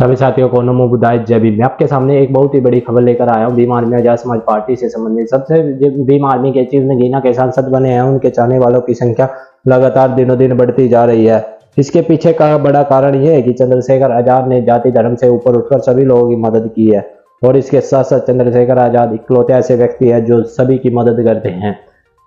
सभी साथियों को नमो बुद्धाय जय भीम। मैं आपके सामने एक बहुत ही बड़ी खबर लेकर आया हूँ। भीम आर्मी आजाद समाज पार्टी से संबंधित सबसे भीम आर्मी के चीफ नगीना के सांसद बने हैं, उनके चाहने वालों की संख्या लगातार दिनों दिन बढ़ती जा रही है। इसके पीछे का बड़ा कारण यह है कि चंद्रशेखर आजाद ने जाति धर्म से ऊपर उठकर सभी लोगों की मदद की है और इसके साथ साथ चंद्रशेखर आजाद इकलौते ऐसे व्यक्ति है जो सभी की मदद करते हैं।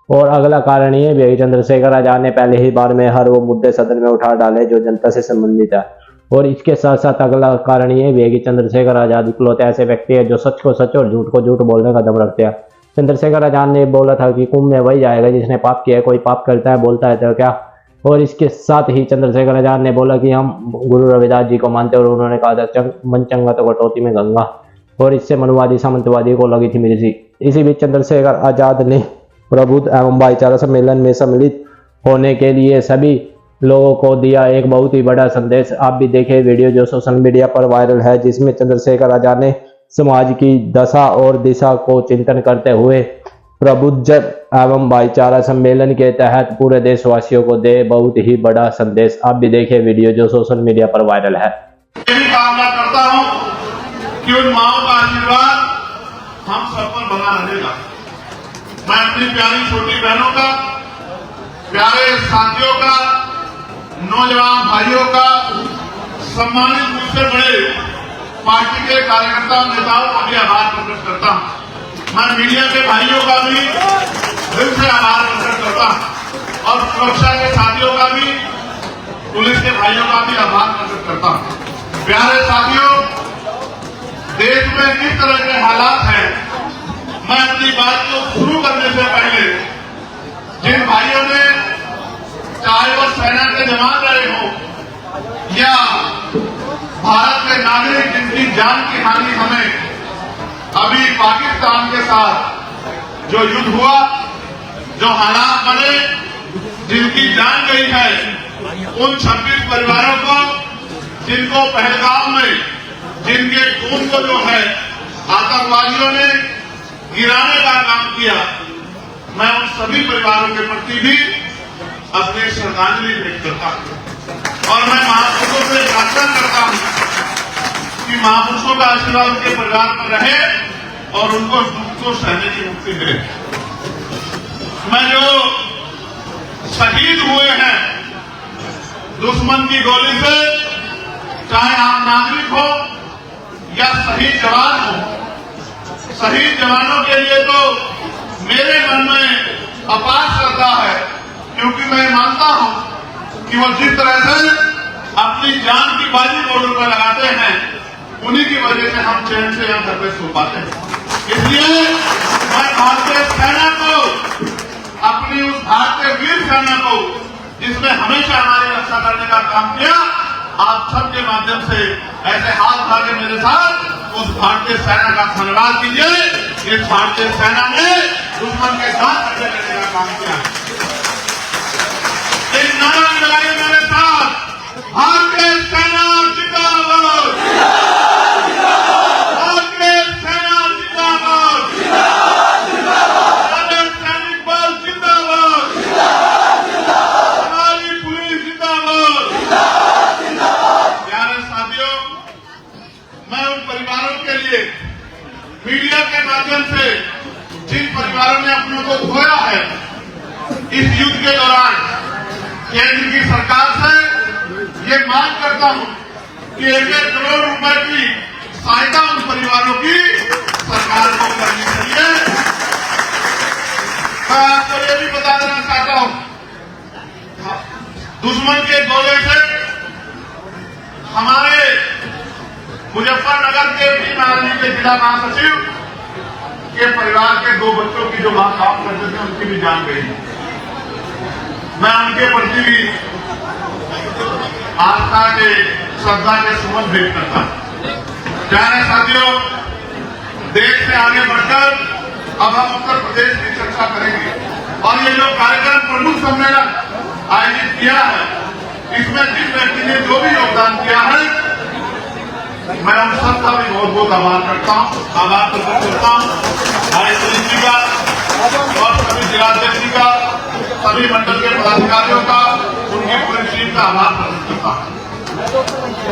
और अगला कारण ये भी है कि चंद्रशेखर आजाद ने पहले ही बार में हर वो मुद्दे सदन में उठा डाले जो जनता से संबंधित है। और इसके साथ साथ अगला कारण ये भी है कि चंद्रशेखर आजाद इकलौते ऐसे व्यक्ति है जो सच को सच और झूठ को झूठ बोलने का दम रखते हैं। चंद्रशेखर आजाद ने बोला था कि कुंभ में वही जाएगा जिसने पाप किया है, कोई पाप करता है बोलता है तो क्या। और इसके साथ ही चंद्रशेखर आजाद ने बोला कि हम गुरु रविदास जी को मानते हैं और उन्होंने कहा था मन चंगा तो कटौती में गंगा। और इससे मनुवादी सामंतवादी को लगी थी मिर्ची। इसी बीच चंद्रशेखर आजाद ने प्रबुद्ध एवं भाईचारा सम्मेलन में सम्मिलित होने के लिए सभी लोगों को दिया एक बहुत ही बड़ा संदेश। आप भी देखें वीडियो जो सोशल मीडिया पर वायरल है, जिसमें चंद्रशेखर आजाद ने समाज की दशा और दिशा को चिंतन करते हुए प्रबुद्ध एवं भाईचारा सम्मेलन के तहत पूरे देशवासियों को दे बहुत ही बड़ा संदेश। आप भी देखें वीडियो जो सोशल मीडिया पर वायरल है। कामना करता हूं कि उन माओ का आशीर्वाद हम सब पर बना रहेगा। मैं अपनी प्यारी छोटी बहनों का, प्यारे साथियों का, नौजवान भाइयों का, सम्मानित मुझसे बड़े पार्टी के कार्यकर्ताओं नेताओं का भी आभार प्रकट करता हूं। मैं मीडिया के भाइयों का भी दिल से आभार प्रकट करता हूं और सुरक्षा के साथियों का भी, पुलिस के भाइयों का भी आभार प्रकट करता हूं। प्यारे साथियों, देश में किस तरह के हालात हैं, मैं अपनी बात को शुरू करने से पहले जिन भाइयों ने, चाहे वो सेना के जवान रहे हो या भारत के नागरिक जिनकी जान की हानि हमें अभी पाकिस्तान के साथ जो युद्ध हुआ, जो हालात बने, जिनकी जान गई है, उन 26 परिवारों को जिनको पहलगाम में जिनके खून को जो है आतंकवादियों ने गिराने का काम किया, मैं उन सभी परिवारों के प्रति भी अपनी श्रद्धांजलि भेंट करता हूं और मैं महापुरुषों से प्रार्थना करता हूं कि महापुरुषों का आशीर्वाद उनके परिवार पर रहे और उनको दुख को सहने की मुक्ति मिले। मैं जो शहीद हुए हैं दुश्मन की गोली से, चाहे आप नागरिक हो या शहीद जवान हो, शहीद जवानों के लिए तो मेरे मन में अपार श्रद्धा है, क्योंकि मैं मानता हूं कि वो जिस तरह से अपनी जान की बाजी बॉर्डर पर लगाते हैं, उन्हीं की वजह से हम चैन से यहां घर पे सो पाते हैं। इसलिए मैं भारतीय सेना को, अपनी उस भारतीय वीर सेना को जिसने हमेशा हमारी रक्षा करने का काम किया, आप सबके माध्यम से ऐसे हाथ उठा के मेरे साथ उस भारतीय सेना का धन्यवाद कीजिए। इस भारतीय सेना ने दुश्मन के साथ लड़ने का काम किया। एक नारा लगाइए मेरे साथ, भारतीय सेना जिंदाबाद, भारतीय सेना जिंदाबाद, हमारे सैनिक बल जिंदाबाद, हमारी पुलिस जिंदाबाद। प्यारे साथियों, मैं उन परिवारों के लिए मीडिया के माध्यम से, जिन परिवारों ने अपनों को खोया है इस युद्ध के दौरान, केंद्र की सरकार से ये मांग करता हूं कि 1-1 करोड़ रुपए की सहायता उन परिवारों की सरकार को करनी चाहिए। मैं आपको ये भी बता देना चाहता हूं, दुश्मन के गोले से हमारे मुजफ्फरनगर के भीम आर्मी के जिला महासचिव के परिवार के 2 बच्चों की जो वहां काम करते थे, उनकी भी जान गई। मैं उनके प्रति भी आस्था के, श्रद्धा के सुमन भेंट करता हूं। प्यारे साथियों, देश से आगे बढ़कर अब हम उत्तर प्रदेश की चर्चा करेंगे और ये जो कार्यक्रम प्रमुख सम्मेलन आयोजित किया है, इसमें जिस व्यक्ति ने जो भी योगदान किया है, मैं उन सबका भी बहुत बहुत आभार करता हूं, आभार प्रकट करता हूं। हमारे पुलिस जी का और सभी जिलाध्यक्ष जी का, सभी मंडल के पदाधिकारियों का, उनकी पूरी टीम का आभार प्रकट करता हूं।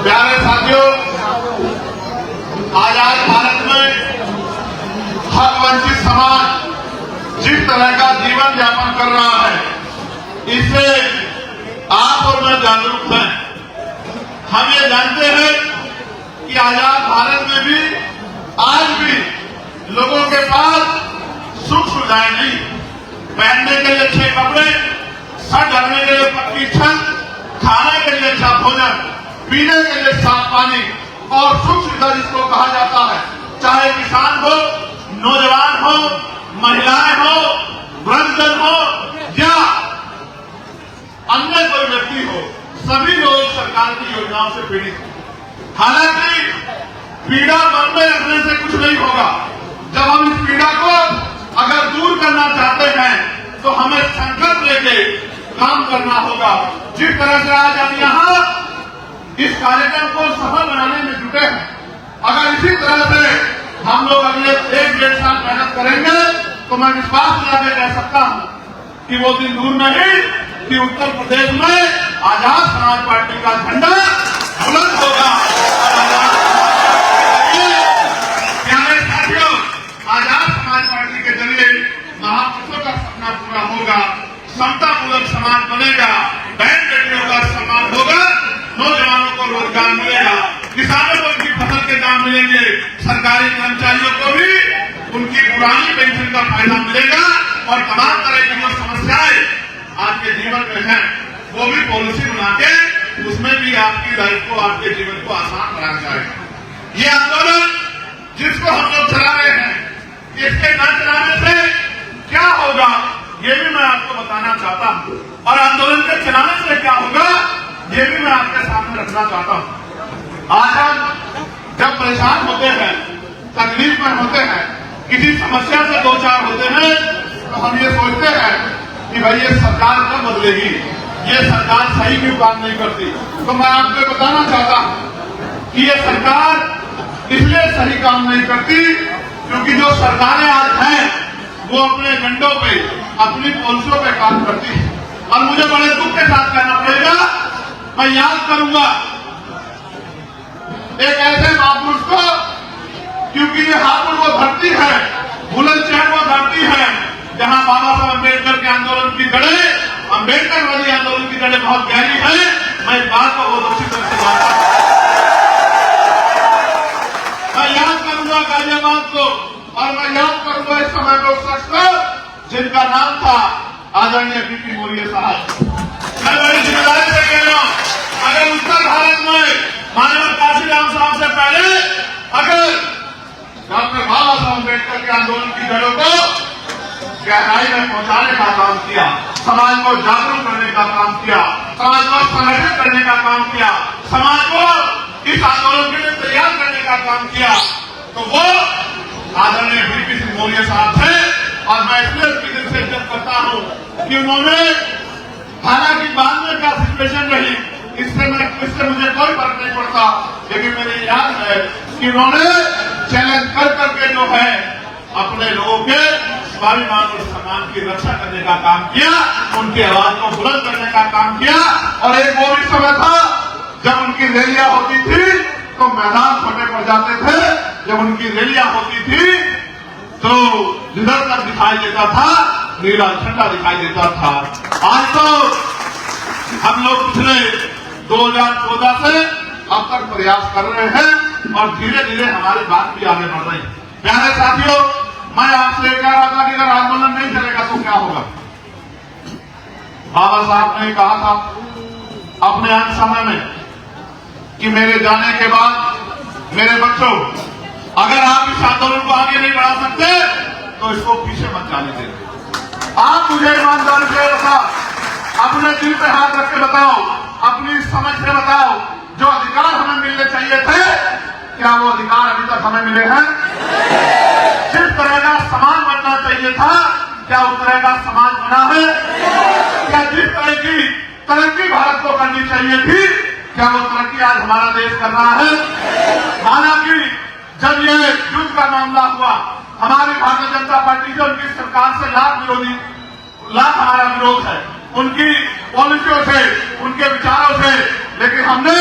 प्यारे साथियों, आजाद भारत में हक वंचित समाज जिस तरह का जीवन यापन कर रहा है, इससे आप और मैं जागरूक हैं। हम ये जानते हैं कि आजाद भारत में भी आज भी लोगों के पास सुख सुविधाएं नहीं, पहनने के लिए अच्छे कपड़े, सर ढकने के लिए पक्की छत, खाने के लिए अच्छा भोजन, पीने के लिए साफ पानी और सुख सुविधा जिसको कहा जाता है, चाहे किसान हो, नौजवान हो, महिलाएं हो, वृद्धजन हो या अन्य कोई व्यक्ति हो, सभी लोग सरकार की योजनाओं से पीड़ित हैं। हालांकि पीड़ा मन में रखने से कुछ नहीं होगा। जब हम इस पीड़ा को अगर दूर करना चाहते हैं तो हमें संकल्प लेके काम करना होगा। जिस तरह से आज हम यहाँ इस कार्यक्रम को सफल बनाने में जुटे हैं, अगर इसी तरह से हम लोग अगले 1-1.5 साल मेहनत करेंगे तो मैं विश्वास दिला के कह सकता हूं कि वो दिन दूर नहीं कि उत्तर प्रदेश में आजाद समाज पार्टी का झंडा बुलंद होगा। प्यारे साथियों, आजाद समाज पार्टी के जरिए महापुरुषों का सपना पूरा होगा, समतापूर्वक समाज बनेगा, बहन बेटियों का सम्मान होगा, नौजवानों को रोजगार मिलेगा, किसानों को उनकी फसल के दाम मिलेंगे, सरकारी कर्मचारियों को भी उनकी पुरानी पेंशन का फायदा मिलेगा और तमाम तरह की जो समस्याएं आज के जीवन में हैं वो भी पॉलिसी बना के उसमें भी आपकी लाइफ को, आपके जीवन को आसान बनाया जाएगा। ये आंदोलन जिसको हम लोग चला रहे हैं, इसके न चलाने से क्या होगा ये भी मैं आपको बताना चाहता हूं और आंदोलन के चलाने से क्या होगा ये भी मैं आपके सामने रखना चाहता हूं। आज हम जब परेशान होते हैं, तकलीफ में होते हैं, किसी समस्या से दो चार होते हैं तो हम ये सोचते हैं कि भाई ये सरकार कब बदलेगी, ये सरकार सही क्यों काम नहीं करती। तो मैं आपको बताना चाहता हूं कि ये सरकार इसलिए सही काम नहीं करती क्योंकि जो सरकारें आज हैं वो अपने एजेंडों पे, अपनी पॉलिसियों पे काम करती है। और मुझे बड़े दुख के साथ कहना पड़ेगा, मैं याद करूंगा एक ऐसे महापुरुष को, क्योंकि ये हापुड़ वो धरती है, बुलंदशहर वो धरती है जहां बाबा साहब अम्बेडकर के आंदोलन की जड़ें, अम्बेडकर वाली आंदोलन की जड़ें बहुत गहरी है। मैं इस बात को बहुत अच्छी तरह से जानता हूं। मैं याद करूंगा गाजियाबाद को और मैं याद करूंगा इस समय में उस शख्स को जिनका नाम था आदरणीय बीपी मौर्य साहब। मैं बड़ी जिम्मेदारी से कह रहा हूं, अगर उत्तर भारत में माननीय काशीराम साहब से पहले अगर डॉक्टर बाबा साहब अम्बेडकर के आंदोलन की जड़ों को गहराई में पहुंचाने का काम किया, समाज को जागरूक करने का काम किया, समाज को संगठित करने का काम किया, समाज को इस आंदोलन के लिए तैयार करने का काम किया, तो वो आदरणीय बीपी सिंह मौर्य साहब थे। और मैं इसलिए उनकी दिल से इज्जत करता हूं कि उन्होंने, हालांकि बाद में क्या सिचुएशन रही इससे मुझे कोई फर्क नहीं पड़ता, लेकिन मेरी याद है कि उन्होंने चैलेंज कर करके जो है अपने लोगों के स्वाभिमान और सम्मान की रक्षा करने का काम किया, उनकी आवाज को बुलंद करने का काम किया। और एक वो भी समय था जब उनकी रैलियां होती थी तो मैदान छोटे पड़ जाते थे, जब उनकी रैलियां होती थी तो जिधर तक दिखाई देता था नीला झंडा दिखाई देता था। आज तो हम लोग पिछले 2014 से अब तक प्रयास कर रहे हैं और धीरे धीरे हमारी बात भी आगे बढ़ रही है। प्यारे साथियों, मैं आपसे कह रहा था कि अगर आंदोलन नहीं चलेगा तो क्या होगा। बाबा साहब ने कहा था अपने अंत समय में कि मेरे जाने के बाद मेरे बच्चों, अगर आप इस आंदोलन को आगे नहीं बढ़ा सकते तो इसको पीछे मत जाने देंगे। आप मुझे ईमानदारी से बताओ, अपने दिल पे हाथ रख के बताओ, अपनी समझ से बताओ, जो अधिकार हमें मिलने चाहिए थे क्या वो अधिकार अभी तक हमें मिले हैं? जिस तरह का समाज बनना चाहिए था क्या उस तरह का समाज बना है? क्या जिस तरह की तरक्की भारत को करनी चाहिए थी क्या वो तरक्की आज हमारा देश कर रहा है? हालांकि जब ये युद्ध का मामला हुआ, हमारी भारतीय जनता पार्टी से, उनकी सरकार से लाख हमारा विरोध है, उनकी पॉलिसियों से, उनके विचारों से, लेकिन हमने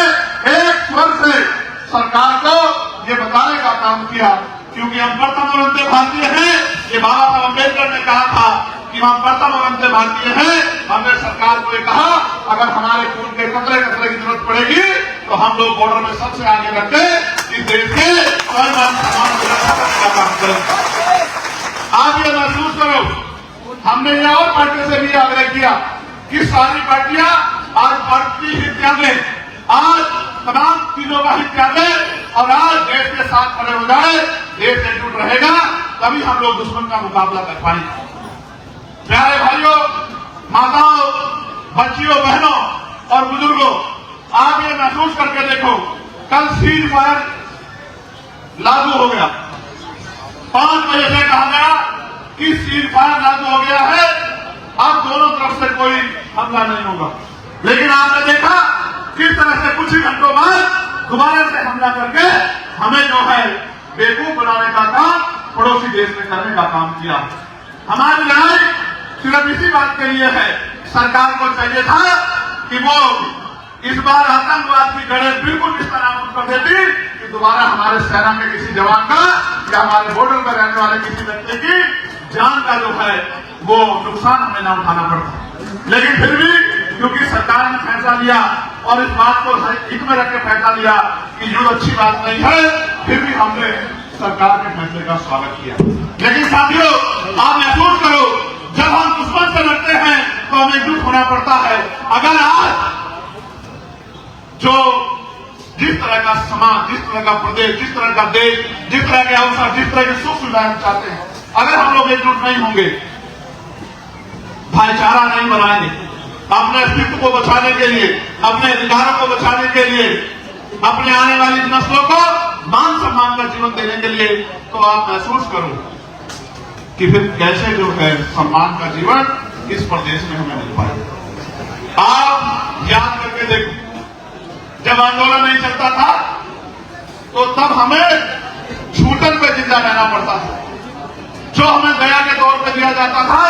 एक स्वर से सरकार को ये बताने का काम काम किया, क्योंकि हम प्रथम और अंत्य भारतीय हैं। ये बाबा साहब अम्बेडकर ने कहा था कि हम प्रथम और अंत्य भारतीय हैं। हमने सरकार को ये कहा, अगर हमारे खून के कतरे कतरे की जरूरत पड़ेगी तो हम लोग बॉर्डर में सबसे आगे रख के इस देश के सम्मान की रक्षा करने का काम करें। आप ये महसूस करो, हमने ये और पार्टियों से भी आग्रह किया कि सारी पार्टियां आज भारत की हित त्यागें, आज तमाम चीजों का हित त्यागें और आज देश के साथ खड़े हो जाए। देश एकजुट रहेगा तभी हम लोग दुश्मन का मुकाबला कर पाएंगे। प्यारे भाइयों, माताओं, बच्चियों, बहनों और बुजुर्गों, आप ये महसूस करके देखो, कल सीज फायर लागू हो गया। 5 बजे से कहा गया कि सीज फायर लागू हो गया है, अब दोनों तरफ से कोई हमला नहीं होगा। लेकिन आपने देखा किस तरह से कुछ ही घंटों बाद दोबारा से हमला करके हमें जो है बेवकूफ बनाने का काम पड़ोसी देश में करने का काम किया। हमारी लड़ाई सिर्फ इसी बात के लिए है, सरकार को चाहिए था कि वो इस बार आतंकवाद की जड़ें बिल्कुल इस तरह नाबूद कर देती कि दोबारा हमारे सेना के किसी जवान का या हमारे बॉर्डर पर रहने वाले किसी व्यक्ति की जान का जो है वो नुकसान हमें ना उठाना पड़ता। लेकिन फिर भी क्योंकि सरकार ने फैसला लिया और इस बात को हित में रख के फैसला लिया कि युद्ध अच्छी बात नहीं है, फिर भी हमने सरकार के फैसले का स्वागत किया। लेकिन साथियों, आप महसूस करो, जब हम दुश्मन से लड़ते हैं तो हमें एकजुट होना पड़ता है। अगर आज जो जिस तरह का समाज, जिस तरह का प्रदेश, जिस तरह का देश, जिस तरह के अवसर, जिस तरह की सुख सुविधाएं चाहते हैं, अगर हम लोग एकजुट नहीं होंगे, भाईचारा नहीं बनाएंगे, अपने अस्तित्व को बचाने के लिए, अपने अधिकारों को बचाने के लिए, अपने आने वाली नस्लों को मान सम्मान का जीवन देने के लिए, तो आप महसूस करो कि फिर कैसे जो है सम्मान का जीवन इस प्रदेश में हमें मिल पाए। आप याद करके देखो, जब आंदोलन नहीं चलता था तो तब हमें छूटन पे जिंदा रहना पड़ता था। जो हमें दया के तौर पे दिया जाता था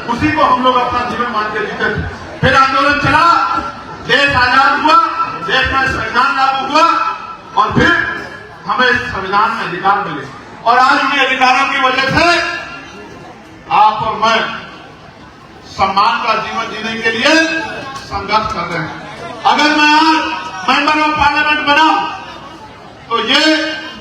उसी को हम लोग अपना जीवन मान के जीते थे। फिर आंदोलन चला, देश आजाद हुआ, देश में संविधान लागू हुआ और फिर हमें इस संविधान में अधिकार मिले और आज उन्हीं अधिकारों की वजह से आप और मैं सम्मान का जीवन जीने के लिए संघर्ष कर रहे हैं। अगर मैं आज मेंबर ऑफ पार्लियामेंट बना तो ये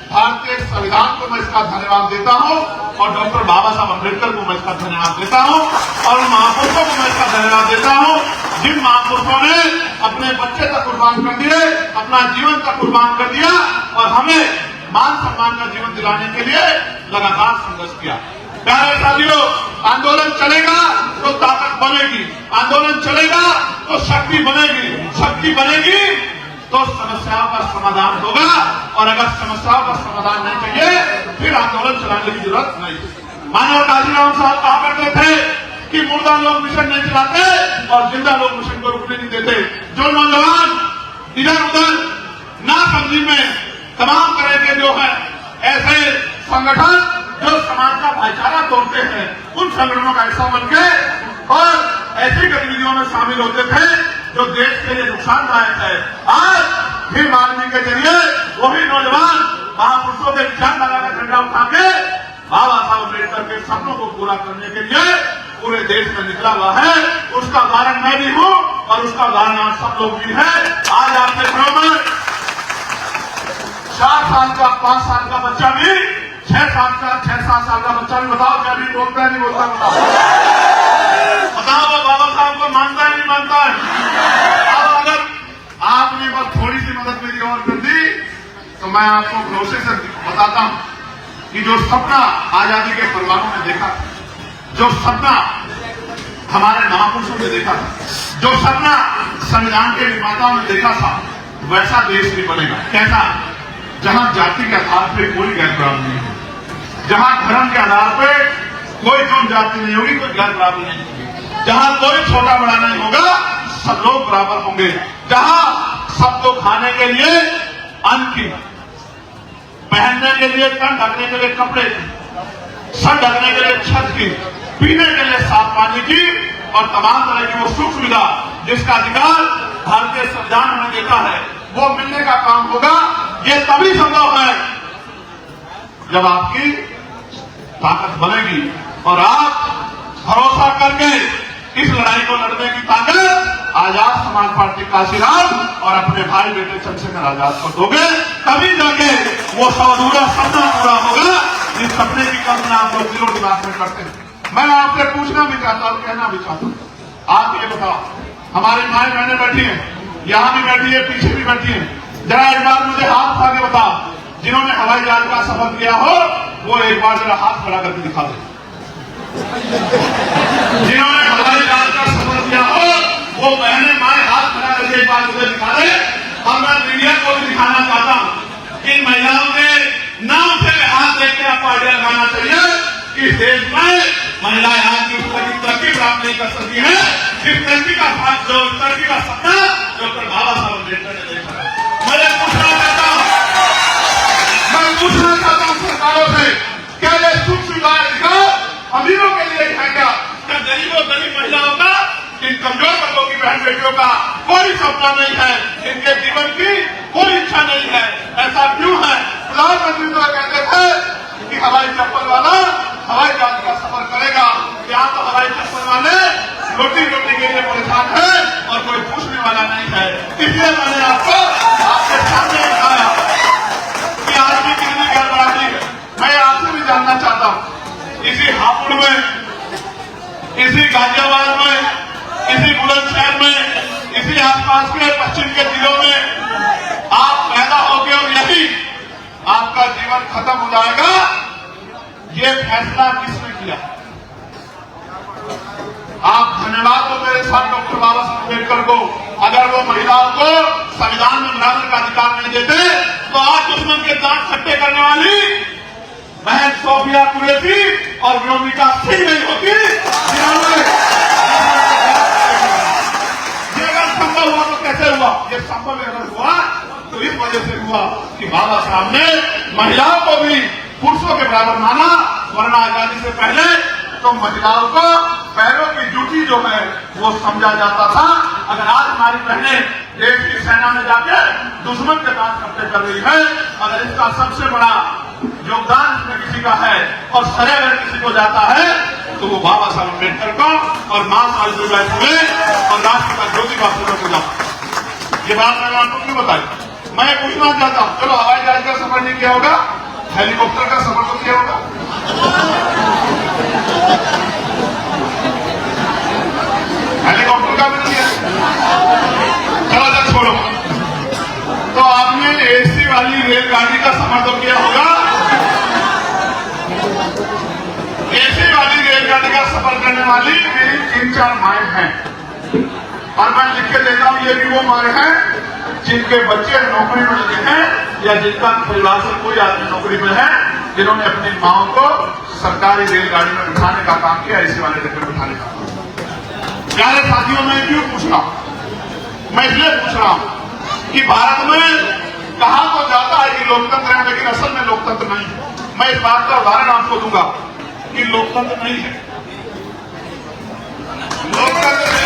भारतीय संविधान को मैं इसका धन्यवाद देता हूं और डॉक्टर बाबा साहब अम्बेडकर को मैं इसका धन्यवाद देता हूं और उन महापुरुषों को मैं इसका धन्यवाद देता हूं जिन महापुरुषों ने अपने बच्चे तक कुर्बान कर दिए, अपना जीवन तक कुर्बान कर दिया और हमें मान सम्मान का जीवन दिलाने के लिए लगातार संघर्ष किया। प्यारे साथियों, आंदोलन चलेगा तो ताकत बनेगी, आंदोलन चलेगा तो शक्ति बनेगी, शक्ति बनेगी तो समस्याओं का समाधान होगा और अगर समस्याओं का समाधान नहीं चाहिए फिर आंदोलन चलाने की जरूरत नहीं। मानव काजीराम साहब कहा करते थे कि मुर्दा लोग मिशन नहीं चलाते और जिंदा लोग मिशन को रुकने नहीं देते। जो नौजवान इधर उधर ना समझी में तमाम तरह के जो है ऐसे संगठन जो समाज का भाईचारा तोड़ते हैं उन संगठनों का हिस्सा बन के और ऐसी गतिविधियों में शामिल होते थे जो देश के लिए नुकसानदायक है। आज भीम आर्मी के जरिए वही नौजवान महापुरुषों के विचारधारा का झंडा उठा के बाबा साहब अम्बेडकर के सपनों को पूरा करने के लिए पूरे देश में निकला हुआ है। उसका उदाहरण मैं भी हूं और उसका उदाहरण आप सब लोग भी है। आज आपके घरों में 4 साल का 5 साल का बच्चा भी 6-7 साल का बच्चा भी बताओ क्या भी बोलता है नहीं बोलता बताओ वो बाबा साहब को मानता है नहीं मानता है। अब अगर आपने बस थोड़ी सी मदद मेरी और कर दी तो मैं आपको भरोसे से बताता हूं कि जो सपना आजादी के परिवारों ने देखा, जो सपना हमारे महापुरुषों ने देखा था, जो सपना संविधान के निर्माताओं ने देखा था, वैसा देश भी बनेगा। कैसा? जहां जाति के आधार पर कोई गैरबराबरी नहीं है, जहां धर्म के आधार पर कोई जून जाति नहीं होगी, कोई गैरबराबरी नहीं होगी, जहां कोई छोटा बड़ा नहीं होगा, सब लोग बराबर होंगे, जहां सबको खाने के लिए अन्न की, पहनने के लिए तन ढकने के लिए कपड़े की, सर ढकने के लिए छत की, पीने के लिए साफ पानी की और तमाम तरह की वो सुख सुविधा जिसका अधिकार भारतीय संविधान हमें देता है वो मिलने का काम होगा। ये तभी संभव है जब आपकी ताकत बनेगी और आप भरोसा करके इस लड़ाई को लड़ने की ताकत आजाद समाज पार्टी काशीराम और अपने भाई बेटे चंद्रशेखर आजाद को दोगे, तभी जाके वो अधूरा सपना पूरा होगा जिस सपने की कल्पना आप लोग दिलों दिमाग में करते हैं। मैं आपसे पूछना भी चाहता हूँ, कहना भी चाहता हूँ, आप ये बताओ, हमारी माएं बहनें बैठी हैं, यहां भी बैठी है, पीछे भी बैठी है, जरा एक बार मुझे हाथ उठा के बताओ, जिन्होंने हवाई जहाज का सफर किया हो वो एक बार जरा हाथ खड़ा करके दिखा दे। जिन्होंने हवाई जहाज का सफर किया हो वो बहने माए हाथ खड़ा करके एक बार मुझे दिखा दे। और मैं मीडिया को भी दिखाना चाहता हूं कि महिलाओं के नाम से हाथ देख के आपको आइडिया लगाना चाहिए कि देश में महिलाएं आज की तरक्की प्राप्त नहीं कर सकती है, जिस तरक्की का सपना डॉक्टर बाबा साहब अम्बेडकर ने देखा है। मैं पूछना चाहता हूं सरकारों से, क्या ये सुख सुविधा अमीरों के लिए है क्या गरीबों गरीब महिलाओं का, इन कमजोर वर्गों की बहन बेटियों का कोई सपना नहीं है, इनके जीवन की कोई इच्छा नहीं है? ऐसा क्यों है? प्रधानमंत्री तो कहते थे कि हवाई चप्पल वाला हवाई जहाज का सफर करेगा, यहाँ तो हवाई चप्पल वाले रोटी के लिए परेशान है और कोई पूछने वाला नहीं है। इसलिए मैंने आपको आपके सामने दिखाया कि आज भी कितनी गड़बड़ाहट है। मैं आपसे भी जानना चाहता हूँ, इसी हापुड़ में, इसी गाजियाबाद में, इसी बुलंदशहर में, इसी आसपास के पश्चिम के जिलों में आप पैदा होगे और यही आपका जीवन खत्म हो जाएगा, ये फैसला किसने किया? आप धन्यवाद दो मेरे साथ डॉक्टर बाबा साहब अम्बेडकर को। अगर वो महिलाओं को संविधान में बराबर का अधिकार नहीं देते तो आज दुश्मन के दांत खट्टे करने वाली बहन सोफिया कुरैशी और विरोधिका सिंह नहीं होती, जिन्होंने ये अगर संभव हुआ तो कैसे हुआ? ये संभव अगर हुआ तो इस वजह से हुआ कि बाबा साहब ने महिलाओं को भी पुरुषों के बराबर माना, वरना आजादी से पहले तो महिलाओं को पैरों की ड्यूटी जो है वो समझा जाता था। अगर आज हमारी बहनें देश की सेना में जाके दुश्मन के दांत खट्टे कर रही है, अगर इसका सबसे बड़ा योगदान इसमें किसी का है और श्रेय अगर किसी को जाता है तो वो बाबा साहब अम्बेडकर को और मां सावित्रीबाई फुले और राष्ट्रपिता ज्योतिबा फुले को जाता है। ये बात मैंने आपको क्यों बताई? मैं पूछना चाहता हूँ, चलो हवाई जहाज का सफर नहीं किया होगा, हेलीकॉप्टर का सफर तो किया होगा। हेलीकॉप्टर का भी नहीं है, चलो जब छोड़ो। तो आपने एसी वाली रेलगाड़ी का सफर तो किया होगा। एसी वाली रेलगाड़ी का सफर करने वाली मेरी 3-4 माएं हैं और मैं लिख के देता हूं, ये भी वो माएं हैं जिनके बच्चे नौकरी में लगे हैं या जिनका परिवार से कोई आदमी नौकरी में है, जिन्होंने अपनी माओ को सरकारी रेलगाड़ी में बिठाने का काम किया, एसी वाले डिब्बे में बिठाने का। प्यारे साथियों, मैं क्यों पूछ रहा हूं? मैं इसलिए पूछ रहा हूं कि भारत में कहा तो जाता है कि लोकतंत्र है, लेकिन असल में लोकतंत्र नहीं है। मैं इस बात का उदाहरण आपको दूंगा कि लोकतंत्र नहीं है। लोकतंत्र